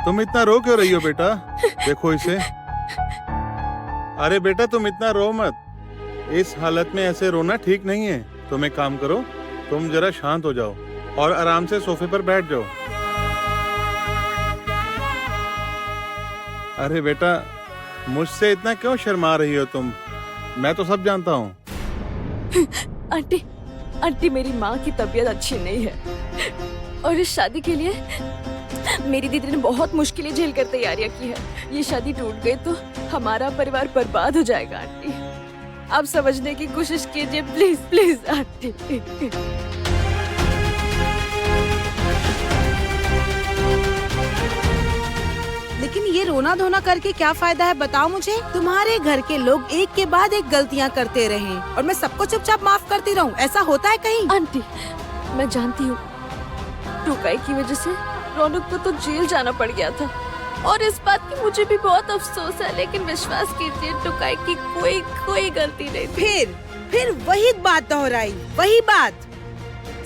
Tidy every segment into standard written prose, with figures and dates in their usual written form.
तुम इतना रो क्यों रही हो बेटा? देखो इसे। अरे बेटा तुम इतना रो मत, इस हालत में ऐसे रोना ठीक नहीं है। तुम एक काम करो, तुम जरा शांत हो जाओ और आराम से सोफे पर बैठ जाओ। अरे बेटा मुझसे इतना क्यों शर्मा रही हो तुम? मैं तो सब जानता हूँ। आंटी, आंटी मेरी माँ की तबीयत अच्छी नहीं है और इस शादी के लिए मेरी दीदी ने बहुत मुश्किलें झेल कर तैयारियां की है। ये शादी टूट गई तो हमारा परिवार बर्बाद हो जाएगा। आंटी आप समझने की कोशिश कीजिए प्लीज प्लीज आंटी। लेकिन ये रोना धोना करके क्या फायदा है बताओ मुझे? तुम्हारे घर के लोग एक के बाद एक गलतियाँ करते रहे और मैं सबको चुपचाप माफ करती रहूं, ऐसा होता है कहीं? आंटी मैं जानती हूँ, टुकाई की वजह से रौनक को तो जेल जाना पड़ गया था और इस बात की मुझे भी बहुत अफसोस है, लेकिन विश्वास कीजिए टुकाई की कोई गलती नहीं थी। फिर वही बात दोहराई, वही बात।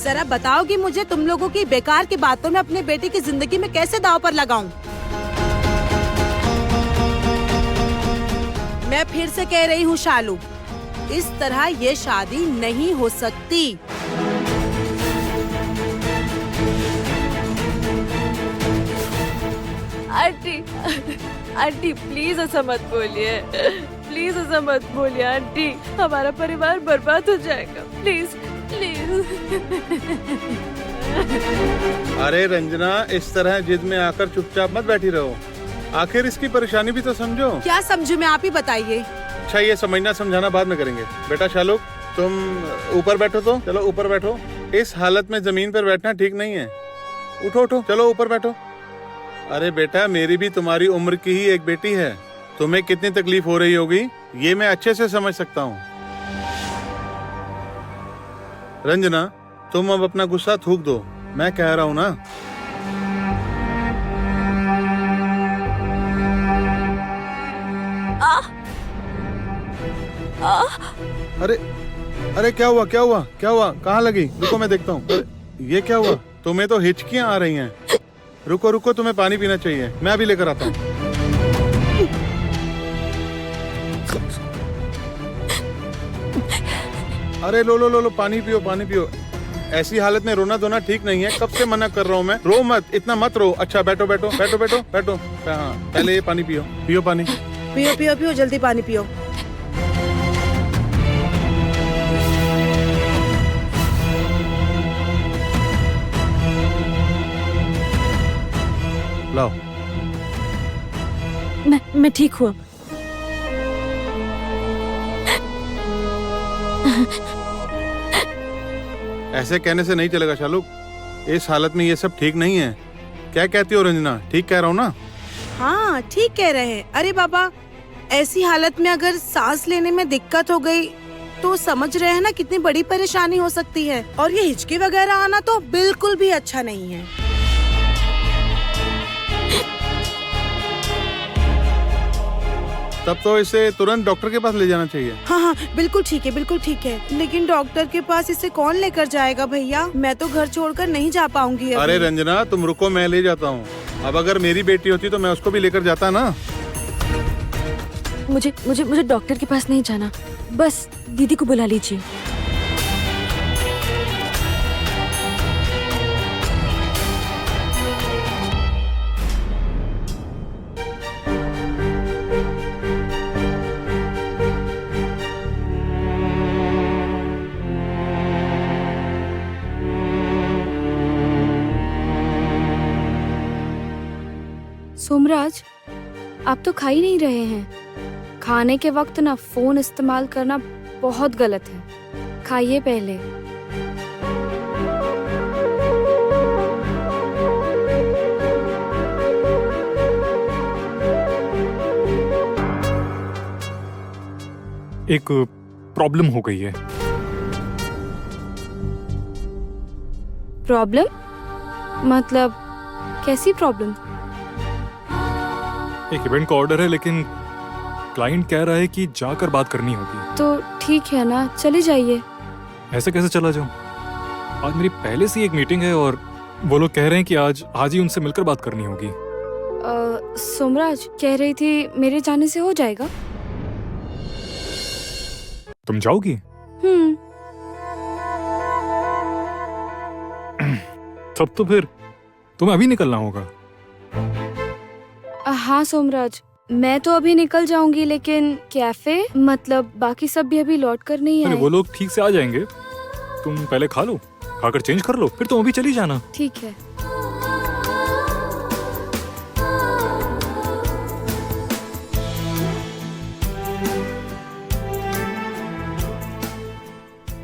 जरा बताओगी मुझे तुम लोगों की बेकार की बातों में अपने बेटे की जिंदगी में कैसे दांव पर लगाऊं? मैं फिर से कह रही हूँ शालू, इस तरह ये शादी नहीं हो सकती। आंटी आंटी प्लीज ऐसा मत बोलिए, प्लीज ऐसा मत बोलिए आंटी, हमारा परिवार बर्बाद हो जाएगा। Please please. अरे रंजना इस तरह जिद में आकर चुपचाप मत बैठी रहो, आखिर इसकी परेशानी भी तो समझो। क्या समझूं मैं, आप ही बताइए। अच्छा ये समझना समझाना बाद में करेंगे। बेटा शालुक तुम ऊपर बैठो, तो चलो ऊपर बैठो। इस हालत में जमीन पर बैठना ठीक नहीं है। उठो उठो चलो ऊपर बैठो। अरे बेटा मेरी भी तुम्हारी उम्र की ही एक बेटी है, तुम्हें कितनी तकलीफ हो रही होगी ये मैं अच्छे से समझ सकता हूँ। रंजना तुम अब अपना गुस्सा थूक दो, मैं कह रहा हूँ ना। अरे अरे क्या हुआ क्या हुआ क्या हुआ? कहाँ लगी? रुको मैं देखता हूँ। ये क्या हुआ? तुम्हें तो हिचकियाँ आ रही हैं। रुको रुको तुम्हें पानी पीना चाहिए, मैं अभी लेकर आता हूँ। अरे लो लो लो लो पानी पियो पानी पियो। ऐसी हालत में रोना धोना ठीक नहीं है, कब से मना कर रहा हूँ मैं। रो मत, इतना मत रो। अच्छा बैठो बैठो बैठो बैठो बैठो। हाँ पहले ये पानी पियो, पियो पानी। पियो पियो पियो जल्दी पानी पियो। लाओ। मैं ठीक हूँ। ऐसे कहने से नहीं चलेगा शालुक, इस हालत में ये सब ठीक नहीं है। क्या कहती हो रंजना? ठीक कह रहा हूँ ना? हाँ ठीक कह रहे हैं। अरे बाबा ऐसी हालत में अगर सांस लेने में दिक्कत हो गई तो समझ रहे हैं ना कितनी बड़ी परेशानी हो सकती है। और ये हिचकी वगैरह आना तो बिल्कुल भी अच्छा नहीं है। तब तो इसे तुरंत डॉक्टर के पास ले जाना चाहिए। हाँ हाँ बिल्कुल ठीक है, बिल्कुल ठीक है। लेकिन डॉक्टर के पास इसे कौन लेकर जाएगा भैया? मैं तो घर छोड़कर नहीं जा पाऊंगी अभी। अरे रंजना तुम रुको, मैं ले जाता हूँ। अब अगर मेरी बेटी होती तो मैं उसको भी लेकर जाता ना। मुझे मुझे मुझे डॉक्टर के पास नहीं जाना, बस दीदी को बुला लीजिए। सोमराज, आप तो खा ही नहीं रहे हैं। खाने के वक्त ना फोन इस्तेमाल करना बहुत गलत है। खाइए पहले। एक प्रॉब्लम हो गई है। प्रॉब्लम? मतलब कैसी प्रॉब्लम? एक इवेंट का ऑर्डर है, लेकिन क्लाइंट कह रहा है कि जाकर बात करनी होगी। तो ठीक है ना, चले जाइए। ऐसे कैसे चला जाऊं? आज मेरी पहले से ही एक मीटिंग है और वो लोग कह रहे हैं कि आज ही उनसे मिलकर बात करनी होगी। सोमराज कह रही थी मेरे जाने से हो जाएगा। तुम जाओगी? तब तो फिर तुम्हें अभी निकलना होगा। हाँ सोमराज, मैं तो अभी निकल जाऊंगी, लेकिन कैफे मतलब बाकी सब भी अभी लौट कर नहीं अरे आए। वो लोग ठीक से आ जाएंगे, तुम पहले खा लो, खाकर चेंज कर लो, फिर तुम अभी चली जाना। ठीक है।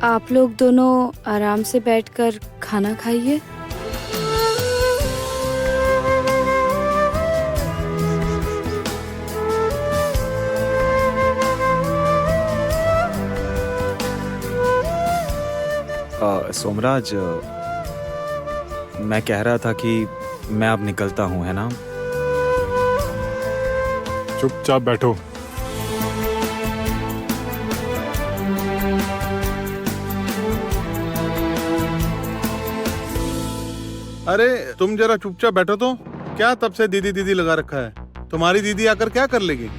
आप लोग दोनों आराम से बैठकर खाना खाइए। सोमराज, मैं कह रहा था कि मैं अब निकलता हूँ, है ना? चुपचाप बैठो। अरे तुम जरा चुपचाप बैठो तो। क्या तब से दीदी दीदी लगा रखा है? तुम्हारी दीदी आकर क्या कर लेगी?